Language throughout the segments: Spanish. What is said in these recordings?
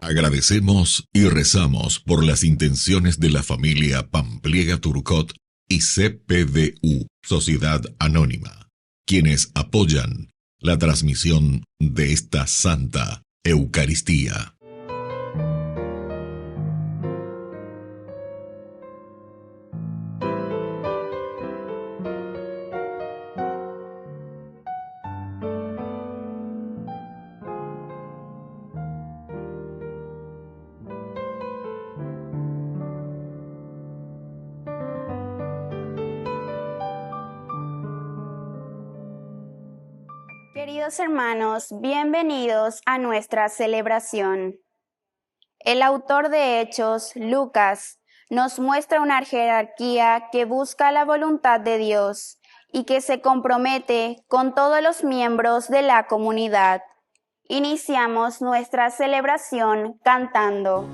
Agradecemos y rezamos por las intenciones de la familia Pampliega Turcot y CPDU, Sociedad Anónima, quienes apoyan la transmisión de esta Santa Eucaristía. Queridos hermanos, bienvenidos a nuestra celebración. El autor de Hechos, Lucas, nos muestra una jerarquía que busca la voluntad de Dios y que se compromete con todos los miembros de la comunidad. Iniciamos nuestra celebración cantando.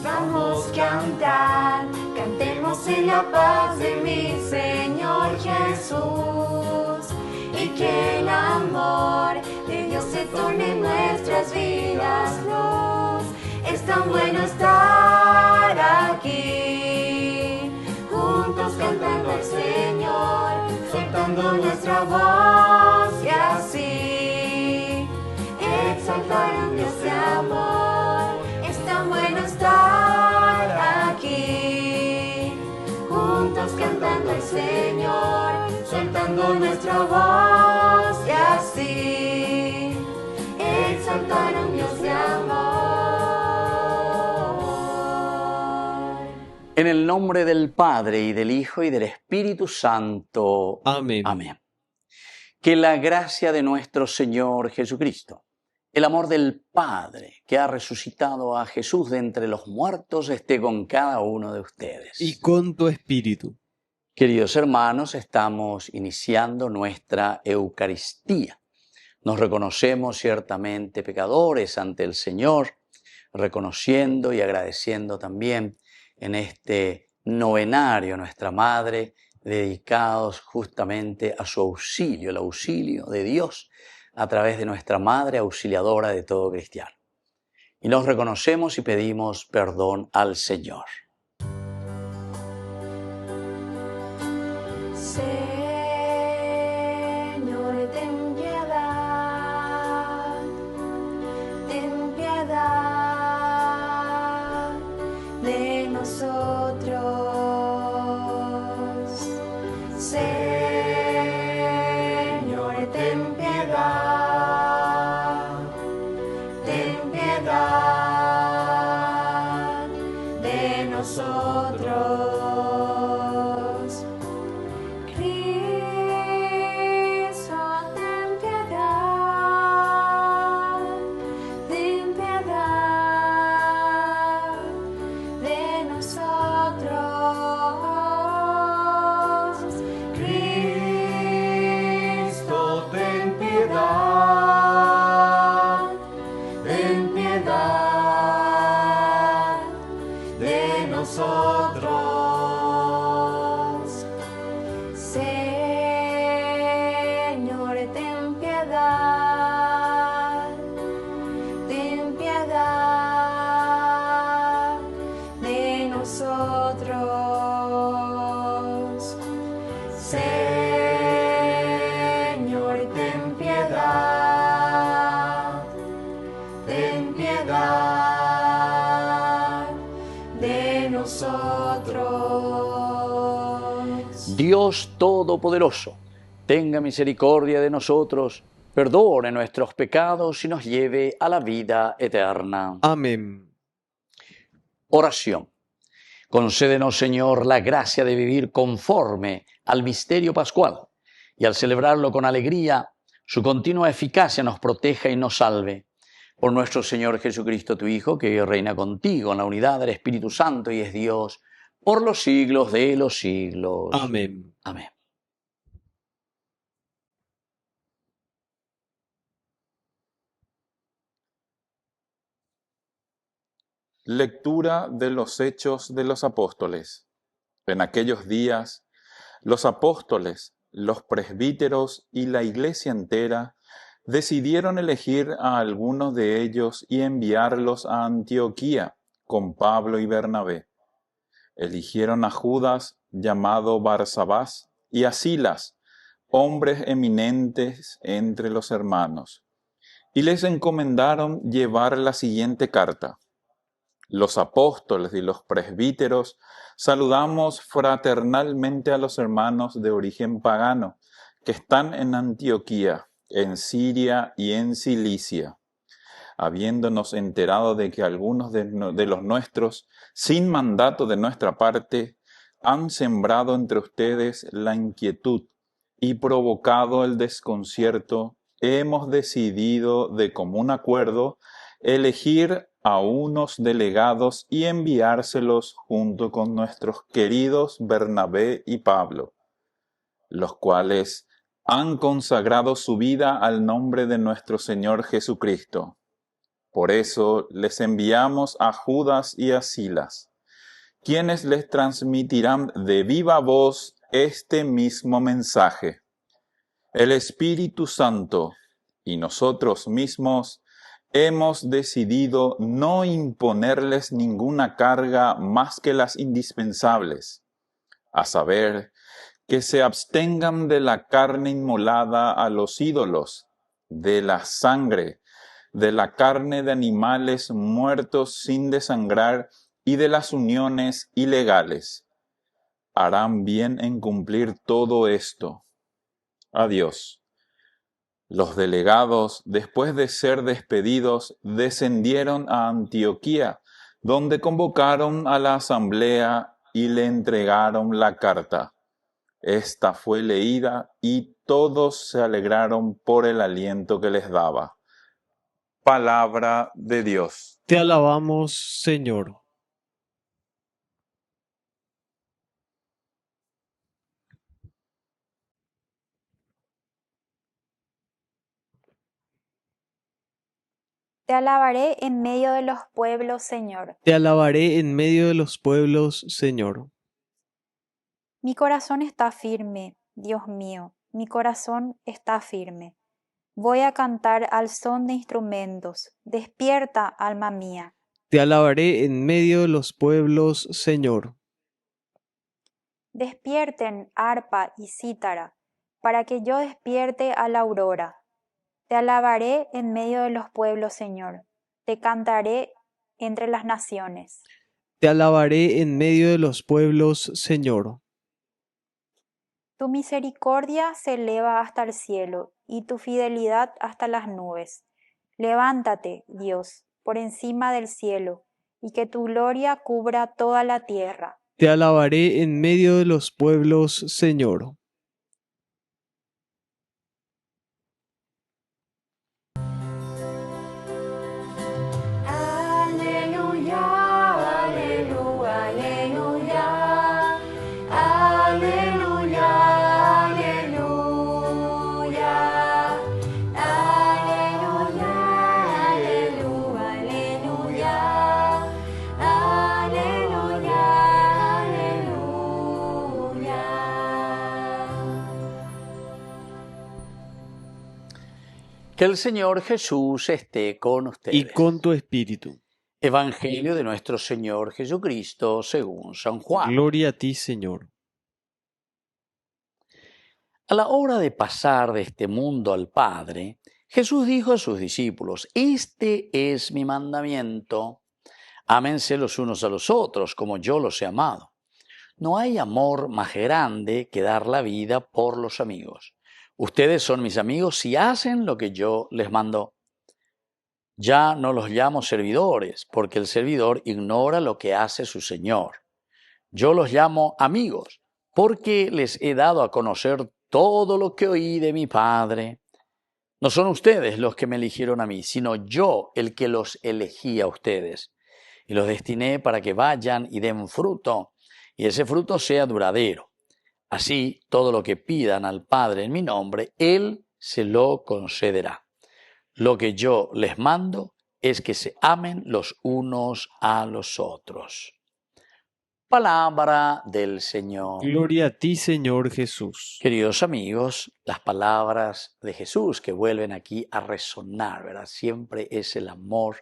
Vamos a cantar, cantemos en la paz de mi Señor Jesús. Y que el amor de Dios se torne en nuestras vidas luz. Es tan bueno estar aquí, juntos cantando al Señor, soltando nuestra voz y así exaltar a un Dios de amor. Es tan bueno estar aquí, juntos cantando al Señor, soltando nuestra voz y así exaltar a un Dios de amor. En el nombre del Padre, y del Hijo, y del Espíritu Santo. Amén. Amén. Que la gracia de nuestro Señor Jesucristo, el amor del Padre que ha resucitado a Jesús de entre los muertos, esté con cada uno de ustedes. Y con tu espíritu. Queridos hermanos, estamos iniciando nuestra Eucaristía. Nos reconocemos ciertamente pecadores ante el Señor, reconociendo y agradeciendo también en este novenario a nuestra Madre, dedicados justamente a su auxilio, el auxilio de Dios a través de nuestra Madre auxiliadora de todo cristiano. Y nos reconocemos y pedimos perdón al Señor. Señor, ten piedad de nosotros. Señor, ten piedad de nosotros. Dios Todopoderoso, tenga misericordia de nosotros, perdone nuestros pecados y nos lleve a la vida eterna. Amén. Oración. Concédenos, Señor, la gracia de vivir conforme al misterio pascual y al celebrarlo con alegría, su continua eficacia nos proteja y nos salve. Por nuestro Señor Jesucristo, tu Hijo, que reina contigo en la unidad del Espíritu Santo y es Dios, por los siglos de los siglos. Amén. Amén. Lectura de los Hechos de los Apóstoles. En aquellos días, los apóstoles, los presbíteros y la iglesia entera decidieron elegir a algunos de ellos y enviarlos a Antioquía con Pablo y Bernabé. Eligieron a Judas, llamado Barsabás, y a Silas, hombres eminentes entre los hermanos, y les encomendaron llevar la siguiente carta. Los apóstoles y los presbíteros saludamos fraternalmente a los hermanos de origen pagano que están en Antioquía, en Siria y en Cilicia, habiéndonos enterado de que algunos de los nuestros, sin mandato de nuestra parte, han sembrado entre ustedes la inquietud y provocado el desconcierto, hemos decidido de común acuerdo elegir a unos delegados y enviárselos junto con nuestros queridos Bernabé y Pablo, los cuales han consagrado su vida al nombre de nuestro Señor Jesucristo. Por eso les enviamos a Judas y a Silas, quienes les transmitirán de viva voz este mismo mensaje. El Espíritu Santo y nosotros mismos hemos decidido no imponerles ninguna carga más que las indispensables, a saber, que se abstengan de la carne inmolada a los ídolos, de la sangre, de la carne de animales muertos sin desangrar y de las uniones ilegales. Harán bien en cumplir todo esto. Adiós. Los delegados, después de ser despedidos, descendieron a Antioquía, donde convocaron a la asamblea y le entregaron la carta. Esta fue leída y todos se alegraron por el aliento que les daba. Palabra de Dios. Te alabamos, Señor. Te alabaré en medio de los pueblos, Señor. Te alabaré en medio de los pueblos, Señor. Mi corazón está firme, Dios mío, mi corazón está firme. Voy a cantar al son de instrumentos. Despierta, alma mía. Te alabaré en medio de los pueblos, Señor. Despierten arpa y cítara, para que yo despierte a la aurora. Te alabaré en medio de los pueblos, Señor. Te cantaré entre las naciones. Te alabaré en medio de los pueblos, Señor. Tu misericordia se eleva hasta el cielo y tu fidelidad hasta las nubes. Levántate, Dios, por encima del cielo, y que tu gloria cubra toda la tierra. Te alabaré en medio de los pueblos, Señor. Aleluya, aleluya, aleluya, aleluya, aleluya, aleluya, aleluya, aleluya, aleluya. Que el Señor Jesús esté con ustedes. Y con tu espíritu. Evangelio de nuestro Señor Jesucristo según San Juan. Gloria a ti, Señor. A la hora de pasar de este mundo al Padre, Jesús dijo a sus discípulos: Este es mi mandamiento. Ámense los unos a los otros como yo los he amado. No hay amor más grande que dar la vida por los amigos. Ustedes son mis amigos si hacen lo que yo les mando. Ya no los llamo servidores, porque el servidor ignora lo que hace su Señor. Yo los llamo amigos, porque les he dado a conocer todo lo que oí de mi Padre. No son ustedes los que me eligieron a mí, sino yo el que los elegí a ustedes. Y los destiné para que vayan y den fruto, y ese fruto sea duradero. Así, todo lo que pidan al Padre en mi nombre, Él se lo concederá. Lo que yo les mando, es que se amen los unos a los otros. Palabra del Señor. Gloria a ti, Señor Jesús. Queridos amigos, las palabras de Jesús que vuelven aquí a resonar, ¿verdad? Siempre es el amor,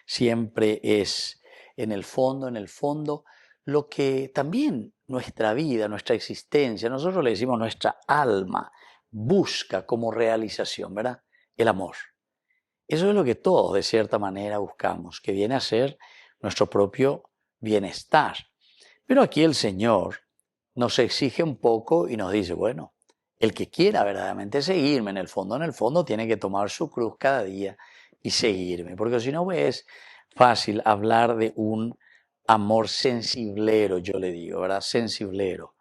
siempre es en el fondo, lo que también nuestra vida, nuestra existencia, nosotros le decimos nuestra alma, busca como realización, ¿verdad? El amor. Eso es lo que todos de cierta manera buscamos, que viene a ser nuestro propio bienestar. Pero aquí el Señor nos exige un poco y nos dice, bueno, el que quiera verdaderamente seguirme en el fondo, tiene que tomar su cruz cada día y seguirme. Porque si no es fácil hablar de un amor sensiblero, yo le digo, ¿verdad? Sensiblero.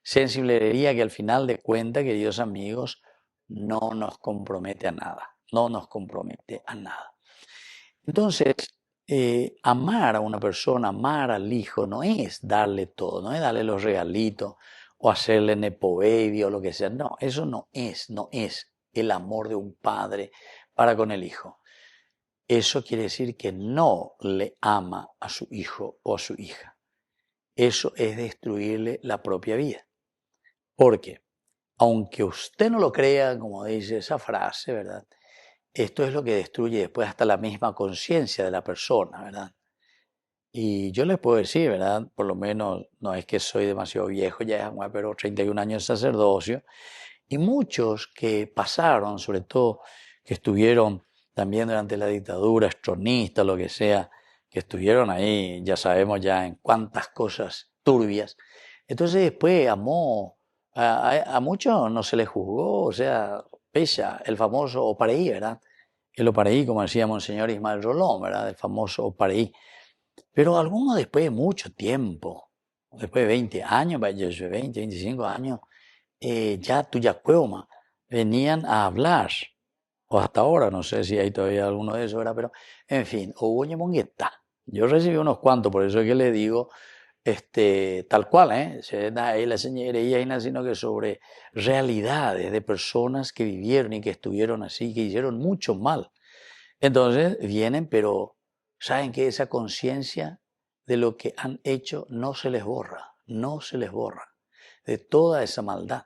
Sensiblería que al final de cuentas, queridos amigos, no nos compromete a nada. No nos compromete a nada. Entonces, amar a una persona, amar al hijo, no es darle todo, no es darle los regalitos o hacerle nepo baby o lo que sea. No, eso no es el amor de un padre para con el hijo. Eso quiere decir que no le ama a su hijo o a su hija. Eso es destruirle la propia vida. Porque, aunque usted no lo crea, como dice esa frase, ¿verdad? Esto es lo que destruye después hasta la misma conciencia de la persona, ¿verdad? Y yo les puedo decir, ¿verdad? Por lo menos, no es que soy demasiado viejo ya, pero 31 años de sacerdocio. Y muchos que pasaron, sobre todo que estuvieron también durante la dictadura, estronistas, lo que sea, que estuvieron ahí, ya sabemos ya en cuántas cosas turbias. Entonces después amó, a muchos no se les juzgó, o sea, pesa el famoso Opareí, ¿verdad? El Opareí, como decía Monseñor Ismael Rolón, ¿verdad? El famoso Opareí. Pero algunos después de mucho tiempo, después de 20 años, 20, 25 años, ya Tuyacueoma, venían a hablar, o hasta ahora, no sé si hay todavía alguno de esos, ¿verdad? Pero, en fin, Oguñe Mongueta. Yo recibí unos cuantos, por eso es que le digo, tal cual, la señoría, sino que sobre realidades de personas que vivieron y que estuvieron así, que hicieron mucho mal. Entonces vienen, pero saben que esa conciencia de lo que han hecho no se les borra, de toda esa maldad.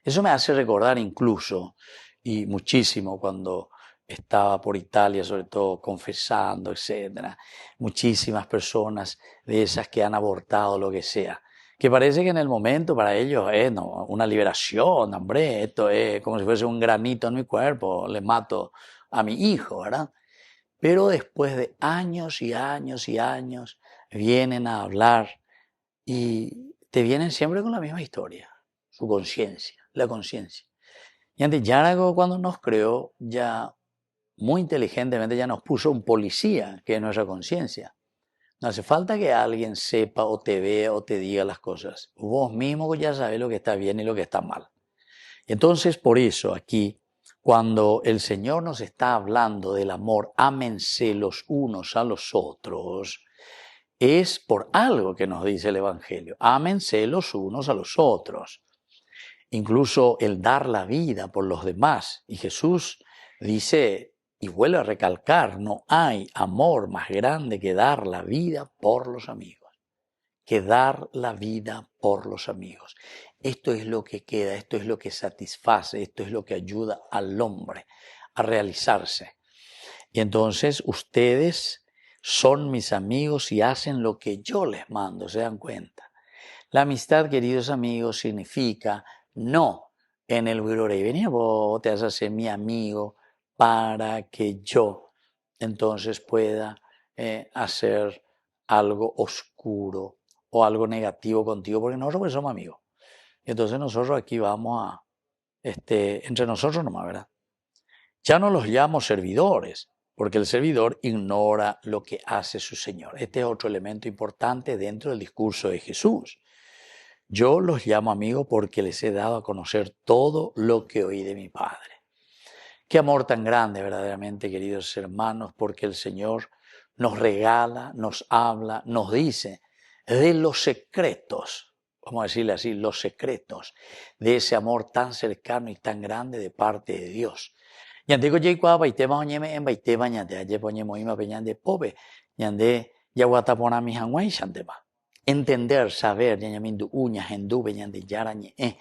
Eso me hace recordar incluso, y muchísimo, cuando estaba por Italia, sobre todo confesando, etcétera, muchísimas personas de esas que han abortado lo que sea, que parece que en el momento para ellos es una liberación, hombre, esto es como si fuese un granito en mi cuerpo, le mato a mi hijo, ¿verdad? Pero después de años y años y años vienen a hablar y te vienen siempre con la misma historia, su conciencia, la conciencia. Y antes Yárago, cuando nos creó, ya muy inteligentemente ya nos puso un policía, que es nuestra conciencia. No hace falta que alguien sepa o te vea o te diga las cosas. Vos mismo ya sabés lo que está bien y lo que está mal. Entonces, por eso aquí, cuando el Señor nos está hablando del amor, ámense los unos a los otros, es por algo que nos dice el Evangelio. Ámense los unos a los otros. Incluso el dar la vida por los demás. Y Jesús dice, y vuelve a recalcar, no hay amor más grande que dar la vida por los amigos. Que dar la vida por los amigos. Esto es lo que queda, esto es lo que satisface, esto es lo que ayuda al hombre a realizarse. Y entonces ustedes son mis amigos y hacen lo que yo les mando, ¿se dan cuenta? La amistad, queridos amigos, significa no en el y venir, vos te vas a ser mi amigo para que yo entonces pueda hacer algo oscuro o algo negativo contigo, porque nosotros pues somos amigos. Entonces nosotros aquí vamos a, entre nosotros nomás, ¿verdad? Ya no los llamo servidores, porque el servidor ignora lo que hace su Señor. Este es otro elemento importante dentro del discurso de Jesús. Yo los llamo amigos porque les he dado a conocer todo lo que oí de mi Padre. Qué amor tan grande verdaderamente, queridos hermanos, porque el Señor nos regala, nos habla, nos dice de los secretos, vamos a decirle así, los secretos de ese amor tan cercano y tan grande de parte de Dios. Ñande koyeikuaa paitema oñeme'ẽ mbaitéva ñande ajépa oñemoĩmape ñande pópe ñande jaguataporãmi hag̃uáichantema. Entender, saber, ñañemindu'u, ñahendúpe, ñandejára ñe'ẽ.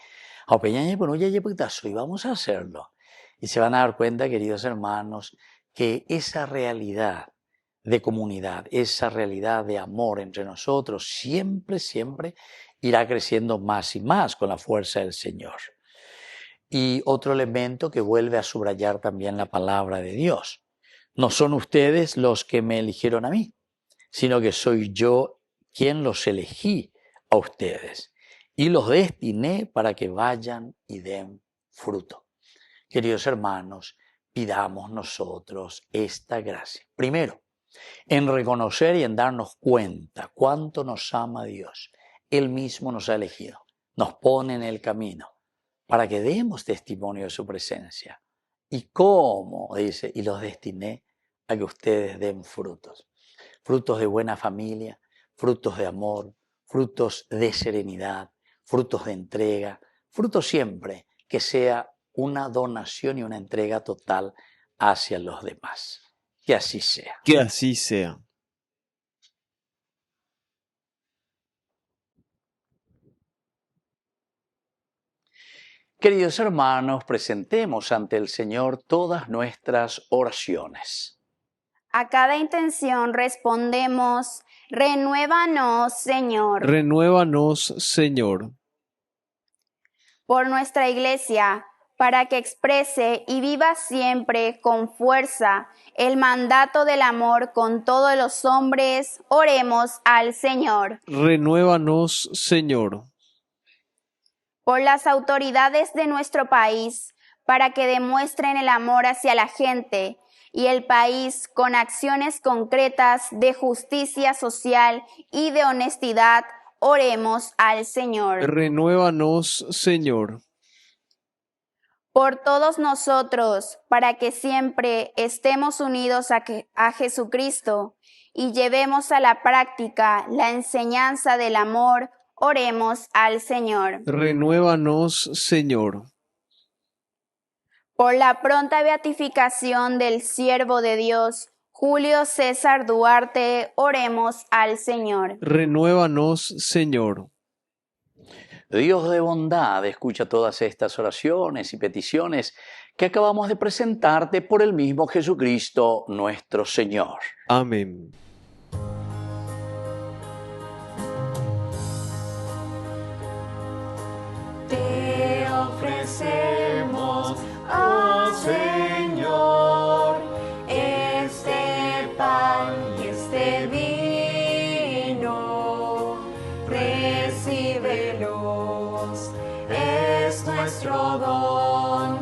Ha upe ñañepyrũ jajepytaso y vamos a hacerlo. Y se van a dar cuenta, queridos hermanos, que esa realidad de comunidad, esa realidad de amor entre nosotros, siempre, siempre irá creciendo más y más con la fuerza del Señor. Y otro elemento que vuelve a subrayar también la palabra de Dios. No son ustedes los que me eligieron a mí, sino que soy yo quien los elegí a ustedes y los destiné para que vayan y den fruto. Queridos hermanos, pidamos nosotros esta gracia. Primero, en reconocer y en darnos cuenta cuánto nos ama Dios. Él mismo nos ha elegido, nos pone en el camino para que demos testimonio de su presencia. ¿Y cómo? Dice, y los destiné a que ustedes den frutos. Frutos de buena familia, frutos de amor, frutos de serenidad, frutos de entrega, frutos siempre que sea una donación y una entrega total hacia los demás. Que así sea. Que así sea. Queridos hermanos, presentemos ante el Señor todas nuestras oraciones. A cada intención respondemos, renuévanos, Señor. Renuévanos, Señor. Por nuestra Iglesia, para que exprese y viva siempre con fuerza el mandato del amor con todos los hombres, oremos al Señor. Renuévanos, Señor. Por las autoridades de nuestro país, para que demuestren el amor hacia la gente y el país con acciones concretas de justicia social y de honestidad, oremos al Señor. Renuévanos, Señor. Por todos nosotros, para que siempre estemos unidos a Jesucristo y llevemos a la práctica la enseñanza del amor, oremos al Señor. Renuévanos, Señor. Por la pronta beatificación del siervo de Dios, Julio César Duarte, oremos al Señor. Renuévanos, Señor. Dios de bondad, escucha todas estas oraciones y peticiones que acabamos de presentarte por el mismo Jesucristo nuestro Señor. Amén. Te ofrecemos, oh Señor, este pan y este vino. Recíbelos, es nuestro don.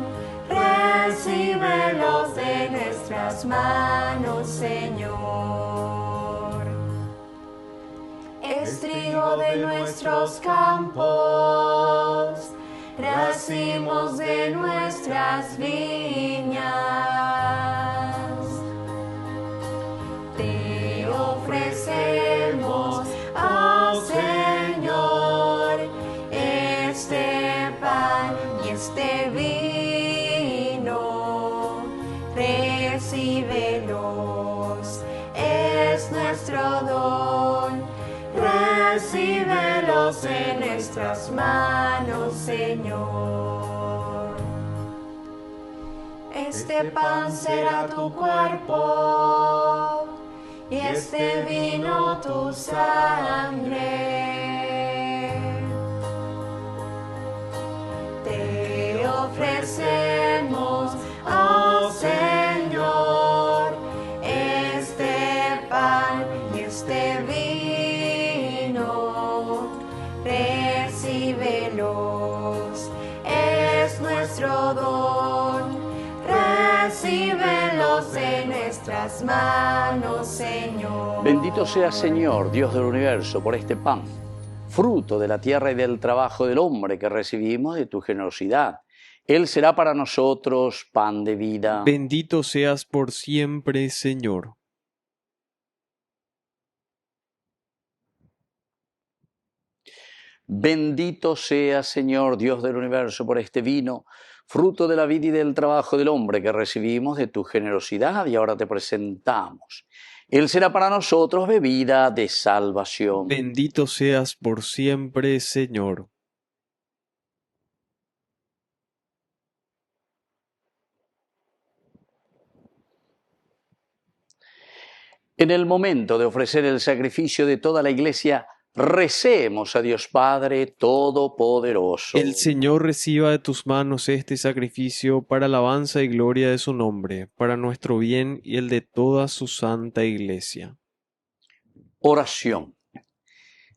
Recíbelos de nuestras manos, Señor. Es trigo de nuestros campos, racimos de nuestras viñas. Te ofrecemos, oh Señor, este pan y este vino. Recíbelos, es nuestro don. Recíbelos en nuestras manos, Señor. Este pan será tu cuerpo y este vino tu sangre. Te ofrecemos, oh Señor, este pan y este vino. Recíbelos, es nuestro don. Recíbelos en nuestras manos, Señor. Bendito sea, Señor, Dios del universo, por este pan, fruto de la tierra y del trabajo del hombre que recibimos de tu generosidad. Él será para nosotros pan de vida. Bendito seas por siempre, Señor. Bendito sea, Señor, Dios del universo, por este vino, fruto de la vida y del trabajo del hombre que recibimos de tu generosidad y ahora te presentamos. Él será para nosotros bebida de salvación. Bendito seas por siempre, Señor. En el momento de ofrecer el sacrificio de toda la Iglesia, recemos a Dios Padre Todopoderoso. El Señor reciba de tus manos este sacrificio para alabanza y gloria de su nombre, para nuestro bien y el de toda su santa Iglesia. Oración.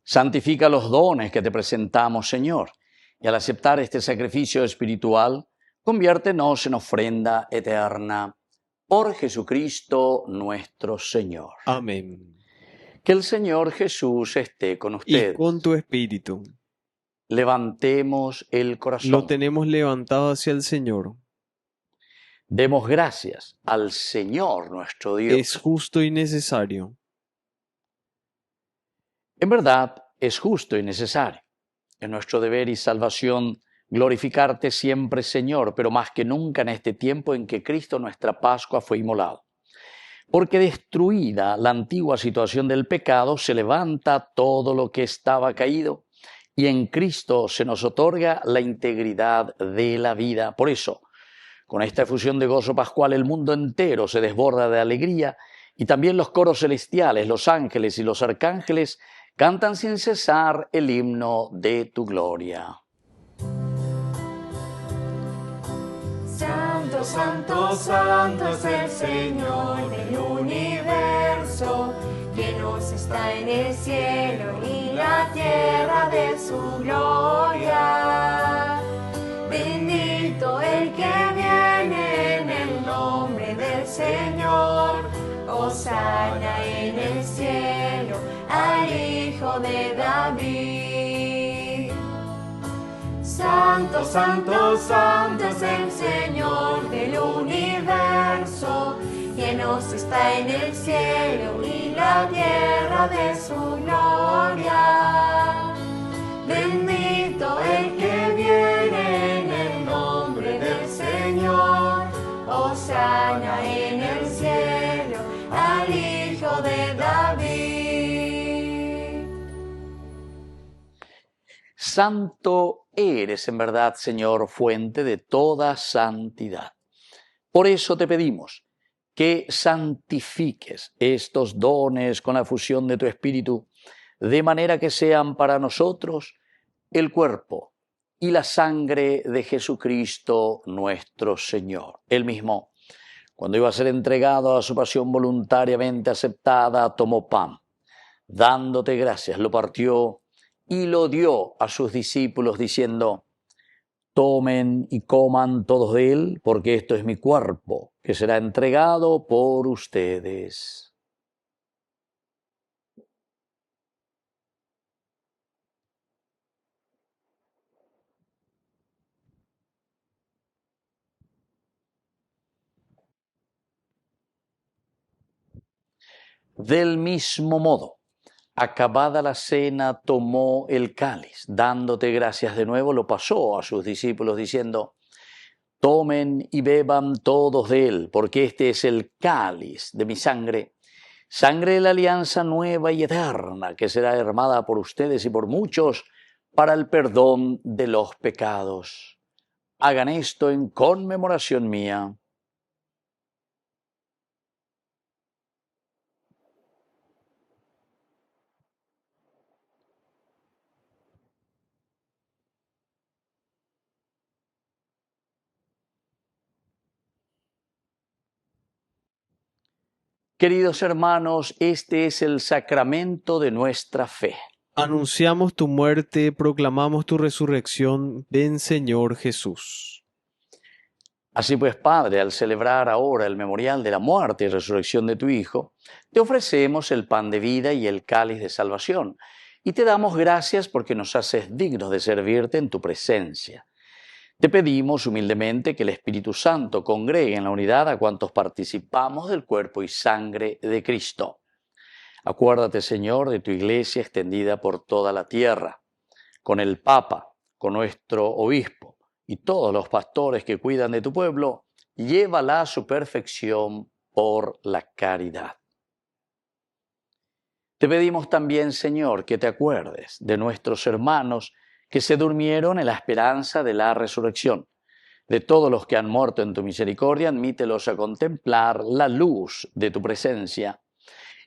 Santifica los dones que te presentamos, Señor, y al aceptar este sacrificio espiritual, conviértenos en ofrenda eterna. Por Jesucristo nuestro Señor. Amén. Que el Señor Jesús esté con Y ustedes. con tu espíritu. Levantemos el corazón. Lo tenemos levantado hacia el Señor. Demos gracias al Señor nuestro Dios. Es justo y necesario. En verdad, es justo y necesario. Es nuestro deber y salvación glorificarte siempre, Señor, pero más que nunca en este tiempo en que Cristo, nuestra Pascua, fue inmolado. Porque destruida la antigua situación del pecado, se levanta todo lo que estaba caído y en Cristo se nos otorga la integridad de la vida. Por eso, con esta efusión de gozo pascual, el mundo entero se desborda de alegría y también los coros celestiales, los ángeles y los arcángeles cantan sin cesar el himno de tu gloria. Santo, santo, santo es el Señor del universo, que nos está en el cielo y la tierra de su gloria. Bendito el que viene en el nombre del Señor, hosana en el cielo al Hijo de David. Santo, santo, santo es el Señor del universo, que nos está en el cielo y la tierra de su gloria. Bendito el que viene en el nombre del Señor, hosana en el cielo al Hijo de David. Santo eres en verdad, Señor, fuente de toda santidad. Por eso te pedimos que santifiques estos dones con la fusión de tu Espíritu, de manera que sean para nosotros el cuerpo y la sangre de Jesucristo nuestro Señor. Él mismo, cuando iba a ser entregado a su pasión voluntariamente aceptada, tomó pan, dándote gracias, lo partió y lo dio a sus discípulos diciendo: tomen y coman todos de él, porque esto es mi cuerpo, que será entregado por ustedes. Del mismo modo, acabada la cena, tomó el cáliz, dándote gracias de nuevo, lo pasó a sus discípulos diciendo: tomen y beban todos de él, porque este es el cáliz de mi sangre, sangre de la alianza nueva y eterna, que será derramada por ustedes y por muchos para el perdón de los pecados. Hagan esto en conmemoración mía. Queridos hermanos, este es el sacramento de nuestra fe. Anunciamos tu muerte, proclamamos tu resurrección. Ven, Señor Jesús. Así pues, Padre, al celebrar ahora el memorial de la muerte y resurrección de tu Hijo, te ofrecemos el pan de vida y el cáliz de salvación, y te damos gracias porque nos haces dignos de servirte en tu presencia. Te pedimos humildemente que el Espíritu Santo congregue en la unidad a cuantos participamos del cuerpo y sangre de Cristo. Acuérdate, Señor, de tu Iglesia extendida por toda la tierra, con el Papa, con nuestro Obispo y todos los pastores que cuidan de tu pueblo, llévala a su perfección por la caridad. Te pedimos también, Señor, que te acuerdes de nuestros hermanos que se durmieron en la esperanza de la resurrección. De todos los que han muerto en tu misericordia, admítelos a contemplar la luz de tu presencia.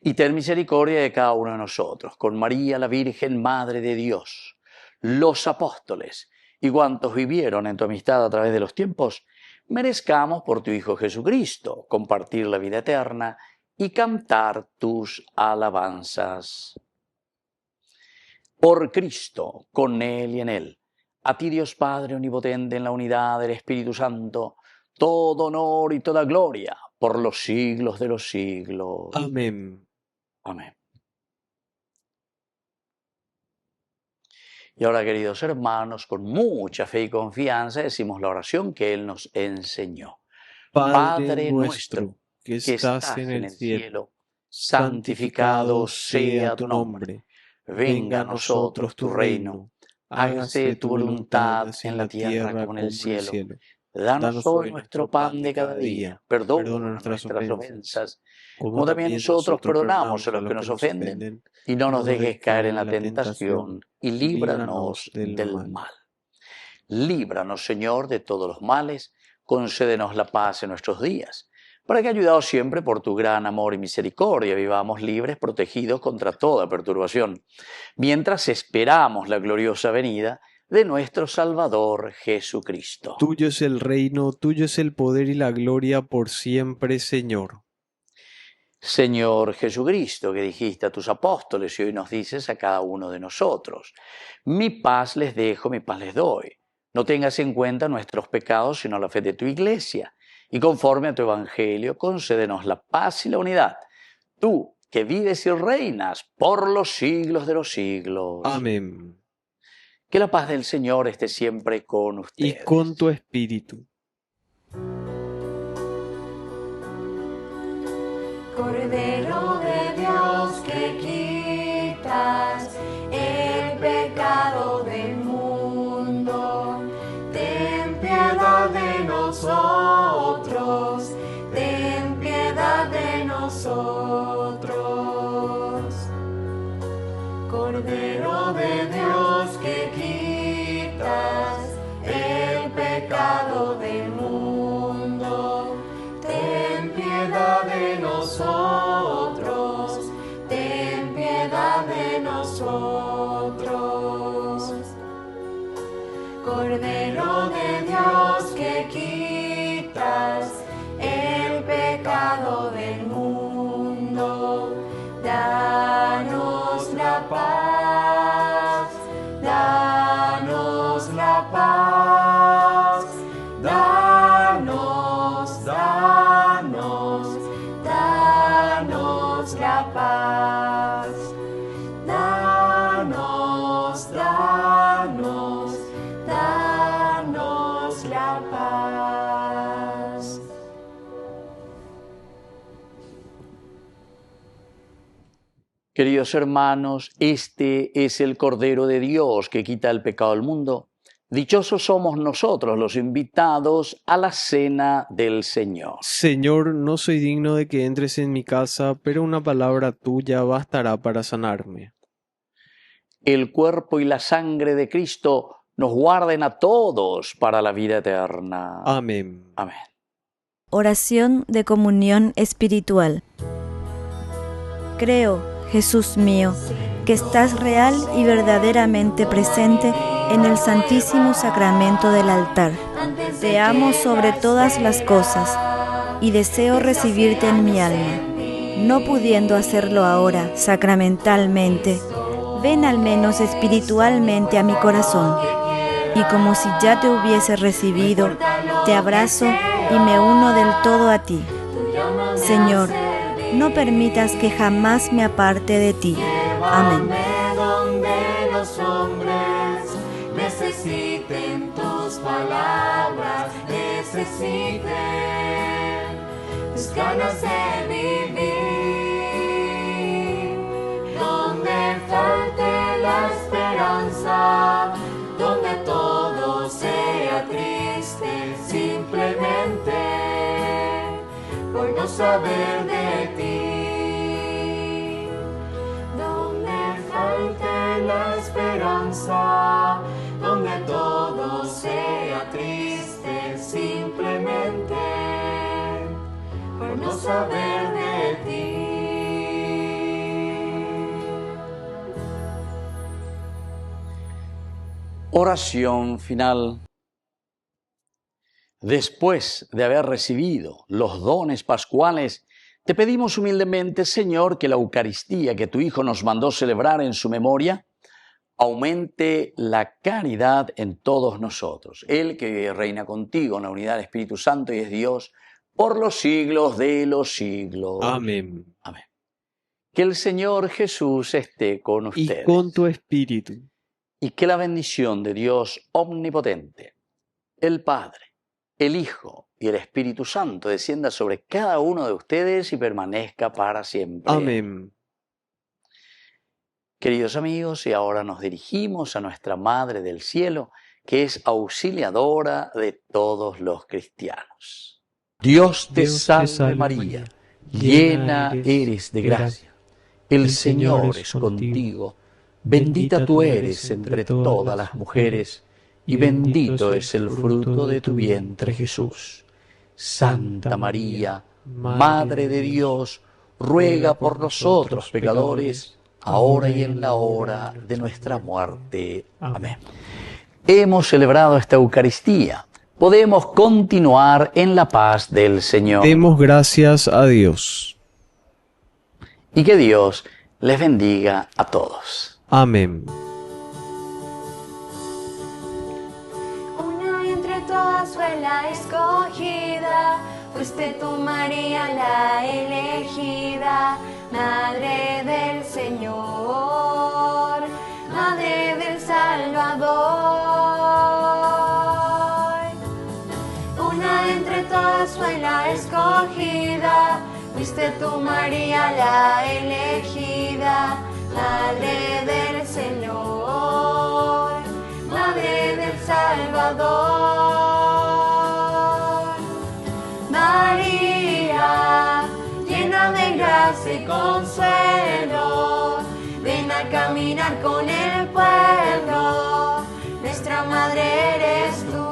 Y ten misericordia de cada uno de nosotros, con María, la Virgen, Madre de Dios, los apóstoles y cuantos vivieron en tu amistad a través de los tiempos, merezcamos por tu Hijo Jesucristo compartir la vida eterna y cantar tus alabanzas. Por Cristo, con Él y en Él, a ti Dios Padre omnipotente en la unidad del Espíritu Santo, todo honor y toda gloria por los siglos de los siglos. Amén. Amén. Y ahora, queridos hermanos, con mucha fe y confianza decimos la oración que Él nos enseñó. Padre nuestro, que estás en el cielo, santificado sea tu nombre. Venga a nosotros tu reino. Hágase tu voluntad en la tierra como en el cielo. Danos hoy nuestro pan de cada día. Perdona nuestras ofensas, como también nosotros perdonamos a los que nos ofenden. Y no nos dejes caer en la tentación, y líbranos del mal. Líbranos, Señor, de todos los males. Concédenos la paz en nuestros días, para que, ayudados siempre por tu gran amor y misericordia, vivamos libres, protegidos contra toda perturbación, mientras esperamos la gloriosa venida de nuestro Salvador Jesucristo. Tuyo es el reino, tuyo es el poder y la gloria por siempre, Señor. Señor Jesucristo, que dijiste a tus apóstoles y hoy nos dices a cada uno de nosotros, mi paz les dejo, mi paz les doy. No tengas en cuenta nuestros pecados, sino la fe de tu Iglesia. Y conforme a tu Evangelio, concédenos la paz y la unidad. Tú, que vives y reinas por los siglos de los siglos. Amén. Que la paz del Señor esté siempre con ustedes. Y con tu espíritu. Cordero de Dios, que quitas el pecado del mundo, ten piedad de nosotros, ten piedad de nosotros. Cordero de Dios, que quitas el pecado del mundo, ten piedad de nosotros, ten piedad de nosotros. Cordero de Dios, que quitas el pecado del mundo, danos la paz, danos la paz, danos, danos, danos la paz, danos, danos, danos la paz. Queridos hermanos, este es el Cordero de Dios que quita el pecado del mundo. Dichosos somos nosotros los invitados a la cena del Señor. Señor, no soy digno de que entres en mi casa, pero una palabra tuya bastará para sanarme. El cuerpo y la sangre de Cristo nos guarden a todos para la vida eterna. Amén. Amén. Oración de comunión espiritual. Creo, Jesús mío, que estás real y verdaderamente presente en el Santísimo Sacramento del altar. Te amo sobre todas las cosas y deseo recibirte en mi alma. No pudiendo hacerlo ahora sacramentalmente, ven al menos espiritualmente a mi corazón. Y como si ya te hubiese recibido, te abrazo y me uno del todo a ti. Señor, no permitas que jamás me aparte de ti. Amén. Donde los hombres necesiten tus palabras, necesiten tus ganas de vivir. Donde falte la esperanza, donde todo sea triste. no saber de ti. Donde falte la esperanza, donde todo sea triste simplemente por no saber de ti. Oración final. Después de haber recibido los dones pascuales, te pedimos humildemente, Señor, que la Eucaristía que tu Hijo nos mandó celebrar en su memoria aumente la caridad en todos nosotros. Él que reina contigo en la unidad del Espíritu Santo y es Dios por los siglos de los siglos. Amén. Amén. Que el Señor Jesús esté con ustedes. Y con tu espíritu. Y que la bendición de Dios omnipotente, el Padre, el Hijo y el Espíritu Santo descienda sobre cada uno de ustedes y permanezca para siempre. Amén. Queridos amigos, y ahora nos dirigimos a nuestra Madre del Cielo, que es auxiliadora de todos los cristianos. Dios te salve María, llena eres de gracia. El Señor es contigo. Bendita tú eres entre todas las mujeres, y bendito es el fruto de tu vientre, Jesús. Santa María, Madre de Dios, ruega por nosotros pecadores, ahora y en la hora de nuestra muerte. Amén. Hemos celebrado esta Eucaristía. Podemos continuar en la paz del Señor. Demos gracias a Dios. Y que Dios les bendiga a todos. Amén. Una entre todas fue la escogida, fuiste tú, María, la elegida, Madre del Señor, Madre del Salvador. Una entre todas fue la escogida, fuiste tú, María, la elegida, Madre del Señor, Madre del Salvador. María, llena de gracia y consuelo, ven a caminar con el pueblo, nuestra Madre eres tú.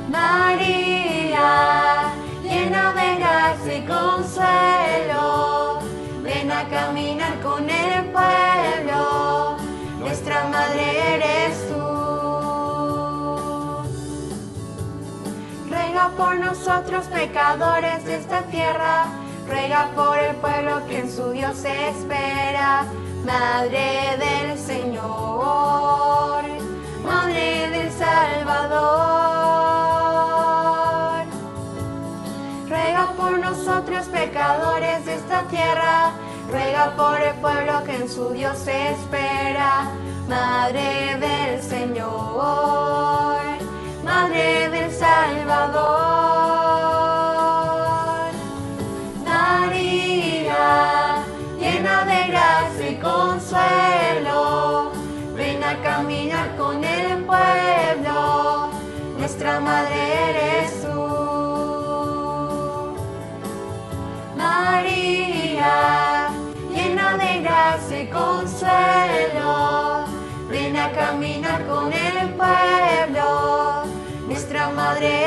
María, llena de gracia y consuelo, ven a caminar con el pueblo, nuestra Madre eres tú. Ruega por nosotros pecadores de esta tierra, ruega por el pueblo que en su Dios espera, Madre del Señor, Madre del Salvador. Ruega por nosotros pecadores de esta tierra, ruega por el pueblo que en su Dios espera, Madre del Señor, Madre del Salvador. María, llena de gracia y consuelo, ven a caminar con el pueblo, nuestra Madre eres tú. María, llena de gracia y consuelo, ven a caminar con el pueblo, nuestra Madre